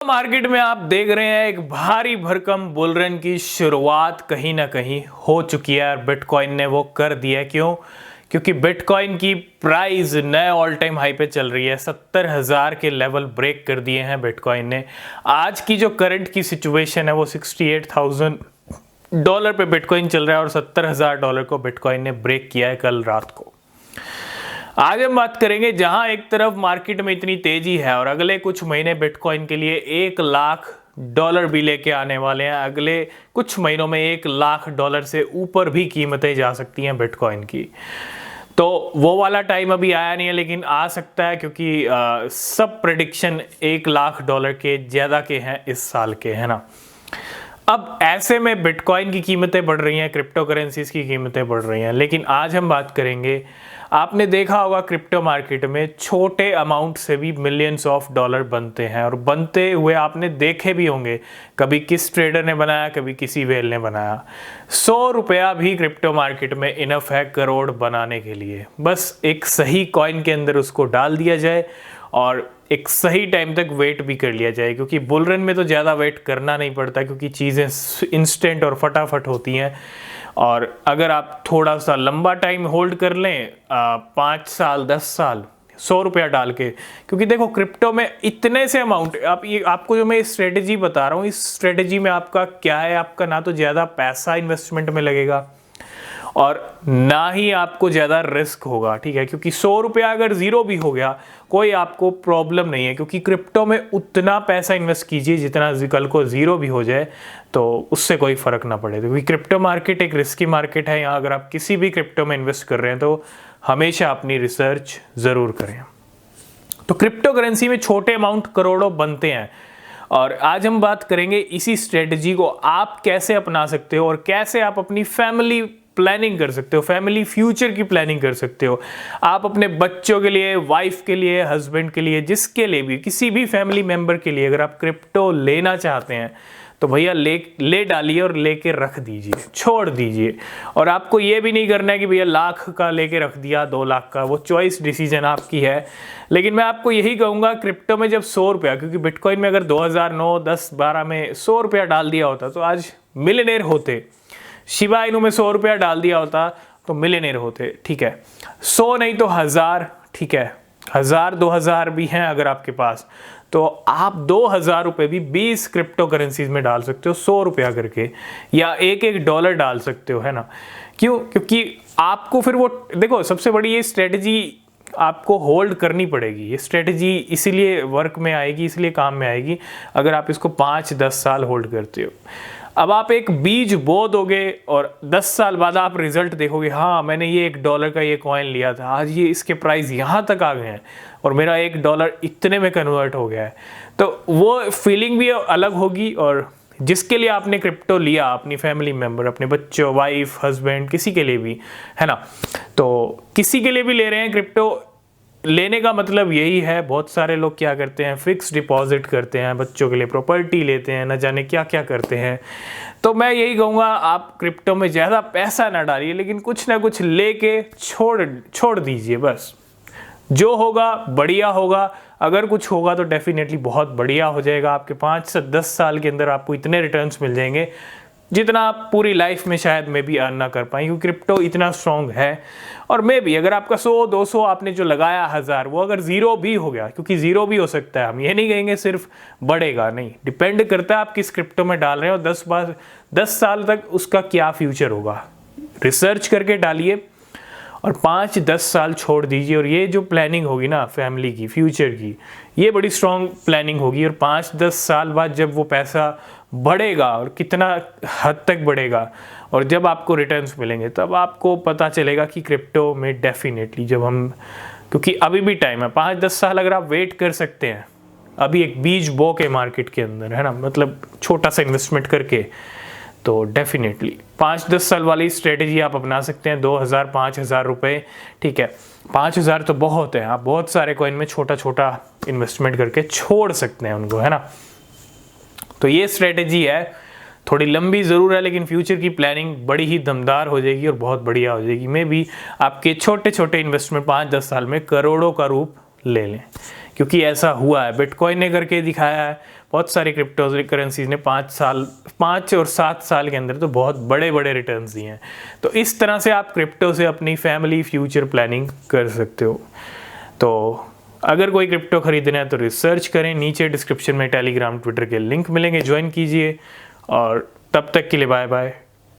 Market में आप देख रहे हैं एक भारी भरकम बुल रन की शुरुआत कहीं ना कहीं हो चुकी है और बिटकॉइन ने वो कर दिया है। क्यों? क्योंकि बिटकॉइन की प्राइस नए ऑल टाइम हाई पे चल रही है। 70,000 के लेवल ब्रेक कर दिए हैं बिटकॉइन ने। आज की जो करंट की सिचुएशन है वो $68,000 पे बिटकॉइन चल रहा है और $70,000 को बिटकॉइन ने ब्रेक किया है कल रात को। आज हम बात करेंगे जहां एक तरफ मार्केट में इतनी तेजी है और अगले कुछ महीने बिटकॉइन के लिए $1,00,000 भी लेके आने वाले हैं। अगले कुछ महीनों में $1,00,000 से ऊपर भी कीमतें जा सकती हैं बिटकॉइन की। तो वो वाला टाइम अभी आया नहीं है, लेकिन आ सकता है क्योंकि सब प्रेडिक्शन $1,00,000 के ज़्यादा के हैं इस साल के, है ना। अब ऐसे में बिटकॉइन की कीमतें बढ़ रही हैं, क्रिप्टो करेंसीज की कीमतें बढ़ रही हैं। लेकिन आज हम बात करेंगे, आपने देखा होगा क्रिप्टो मार्केट में छोटे अमाउंट से भी मिलियंस ऑफ डॉलर बनते हैं और बनते हुए आपने देखे भी होंगे। कभी किस ट्रेडर ने बनाया, कभी किसी वेल ने बनाया। 100 रुपया भी क्रिप्टो मार्केट में इनफ है करोड़ बनाने के लिए। बस एक सही कॉइन के अंदर उसको डाल दिया जाए और एक सही टाइम तक वेट भी कर लिया जाए, क्योंकि बुल रन में तो ज़्यादा वेट करना नहीं पड़ता क्योंकि चीज़ें इंस्टेंट और फटाफट होती हैं। और अगर आप थोड़ा सा लंबा टाइम होल्ड कर लें, 5 साल 10 साल 100 रुपया डाल के, क्योंकि देखो क्रिप्टो में इतने से अमाउंट आपको जो मैं स्ट्रेटेजी बता रहा हूँ, इस स्ट्रेटेजी में आपका क्या है, आपका ना तो ज़्यादा पैसा इन्वेस्टमेंट में लगेगा और ना ही आपको ज़्यादा रिस्क होगा, ठीक है। क्योंकि 100 रुपया अगर ज़ीरो भी हो गया कोई आपको प्रॉब्लम नहीं है, क्योंकि क्रिप्टो में उतना पैसा इन्वेस्ट कीजिए जितना कल को ज़ीरो भी हो जाए तो उससे कोई फ़र्क ना पड़े। क्योंकि क्रिप्टो मार्केट एक रिस्की मार्केट है। यहाँ अगर आप किसी भी क्रिप्टो में इन्वेस्ट कर रहे हैं तो हमेशा अपनी रिसर्च ज़रूर करें। तो क्रिप्टो करेंसी में छोटे अमाउंट करोड़ों बनते हैं और आज हम बात करेंगे इसी स्ट्रेटजी को आप कैसे अपना सकते हो और कैसे आप अपनी फैमिली प्लानिंग कर सकते हो, फैमिली फ्यूचर की प्लानिंग कर सकते हो। आप अपने बच्चों के लिए, वाइफ के लिए, हस्बैंड के लिए, जिसके लिए भी, किसी भी फैमिली मेंबर के लिए अगर आप क्रिप्टो लेना चाहते हैं तो भैया ले डालिए और लेके रख दीजिए, छोड़ दीजिए। और आपको ये भी नहीं करना है कि भैया $1,00,000 का लेके रख दिया, $2,00,000 का, वो चॉइस डिसीजन आपकी है। लेकिन मैं आपको यही कहूँगा, क्रिप्टो में जब 100 रुपया, क्योंकि बिटकॉइन में अगर 2009, 10, 12 में 100 रुपया डाल दिया होता तो आज मिलियनेयर होते। शिबा इनू में 100 रुपया डाल दिया होता तो मिलियनेयर होते, ठीक है। 100 नहीं तो 1000, ठीक है, 1000 2000 भी हैं अगर आपके पास, तो आप 2000 रुपये भी 20 क्रिप्टो करेंसीज में डाल सकते हो, 100 रुपया करके, या $1 डाल सकते हो, है ना। क्यों? क्योंकि आपको फिर वो देखो, सबसे बड़ी ये स्ट्रेटजी आपको होल्ड करनी पड़ेगी। ये स्ट्रेटजी इसीलिए वर्क में आएगी, इसलिए काम में आएगी अगर आप इसको 5-10 साल होल्ड करते हो। अब आप एक बीज बो दोगे और 10 साल बाद आप रिजल्ट देखोगे, हाँ मैंने ये $1 का ये कॉइन लिया था, आज ये इसके प्राइस यहाँ तक आ गए हैं और मेरा $1 इतने में कन्वर्ट हो गया है। तो वो फीलिंग भी अलग होगी। और जिसके लिए आपने क्रिप्टो लिया, अपनी फैमिली मेम्बर, अपने बच्चों, वाइफ, हस्बैंड, किसी के लिए भी, है ना, तो किसी के लिए भी ले रहे हैं क्रिप्टो, लेने का मतलब यही है। बहुत सारे लोग क्या करते हैं, फिक्स डिपॉजिट करते हैं, बच्चों के लिए प्रॉपर्टी लेते हैं, न जाने क्या क्या करते हैं। तो मैं यही कहूँगा, आप क्रिप्टो में ज़्यादा पैसा ना डालिए, लेकिन कुछ ना कुछ लेके छोड़ दीजिए। बस जो होगा बढ़िया होगा। अगर कुछ होगा तो डेफिनेटली बहुत बढ़िया हो जाएगा। आपके 5 से 10 साल के अंदर आपको इतने रिटर्न्स मिल जाएंगे जितना आप पूरी लाइफ में शायद में भी अर्न ना कर पाए, क्योंकि क्रिप्टो इतना स्ट्रॉन्ग है। और मे भी अगर आपका 100-200 आपने जो लगाया 1000, वो अगर ज़ीरो भी हो गया, क्योंकि ज़ीरो भी हो सकता है, हम ये नहीं कहेंगे सिर्फ बढ़ेगा, नहीं, डिपेंड करता है आप किस क्रिप्टो में डाल रहे हो। 10 साल तक उसका क्या फ्यूचर होगा, रिसर्च करके डालिए और 5-10 साल छोड़ दीजिए। और ये जो प्लानिंग होगी ना फैमिली की, फ्यूचर की, ये बड़ी स्ट्रॉन्ग प्लानिंग होगी। और 5-10 साल बाद जब वो पैसा बढ़ेगा और कितना हद तक बढ़ेगा और जब आपको रिटर्न्स मिलेंगे, तब आपको पता चलेगा कि क्रिप्टो में डेफिनेटली क्योंकि अभी भी टाइम है, 5-10 साल अगर आप वेट कर सकते हैं, अभी एक बीज बो के मार्केट के अंदर, है ना, मतलब छोटा सा इन्वेस्टमेंट करके, तो डेफिनेटली 5-10 साल वाली स्ट्रेटेजी आप अपना सकते हैं। 2000-5000 रुपये, ठीक है, 5000 तो बहुत है। आप बहुत सारे कॉइन में छोटा छोटा इन्वेस्टमेंट करके छोड़ सकते हैं उनको, है ना। तो ये स्ट्रेटेजी है, थोड़ी लंबी ज़रूर है, लेकिन फ्यूचर की प्लानिंग बड़ी ही दमदार हो जाएगी और बहुत बढ़िया हो जाएगी। मे भी आपके छोटे छोटे इन्वेस्टमेंट 5-10 साल में करोड़ों का रूप ले लें, क्योंकि ऐसा हुआ है, बिटकॉइन ने करके दिखाया है, बहुत सारी क्रिप्टो करेंसीज ने 5 और 7 साल के अंदर तो बहुत बड़े बड़े रिटर्न्स दिए हैं। तो इस तरह से आप क्रिप्टो से अपनी फैमिली फ्यूचर प्लानिंग कर सकते हो। तो अगर कोई क्रिप्टो खरीदना है तो रिसर्च करें, नीचे डिस्क्रिप्शन में टेलीग्राम ट्विटर के लिंक मिलेंगे, ज्वाइन कीजिए। और तब तक के लिए बाय बाय।